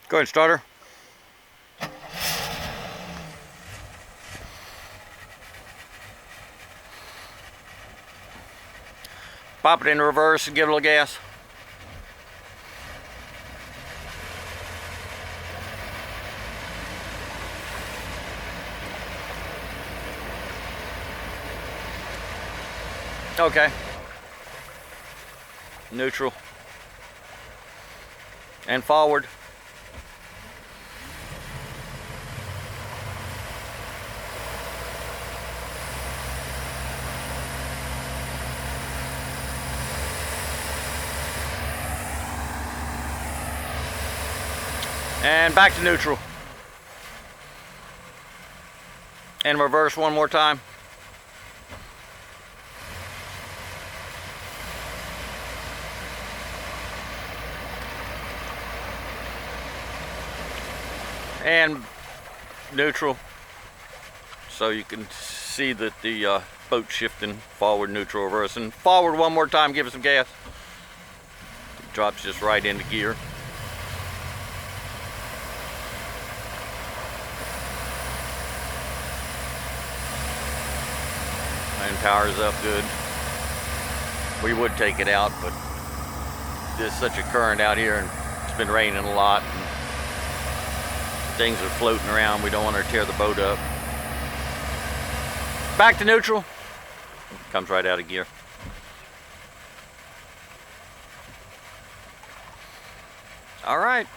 Go ahead, starter. Pop it in reverse and give it a little gas. Okay. Neutral. And forward. And back to neutral. And reverse one more time. And neutral, so you can see that the boat's shifting forward, neutral, reverse, and forward one more time. Give it some gas. It drops just right into gear. And power's up good. We would take it out, but there's such a current out here, and it's been raining a lot. And things are floating around. We don't want to tear the boat up. Back to neutral. Comes right out of gear. All right.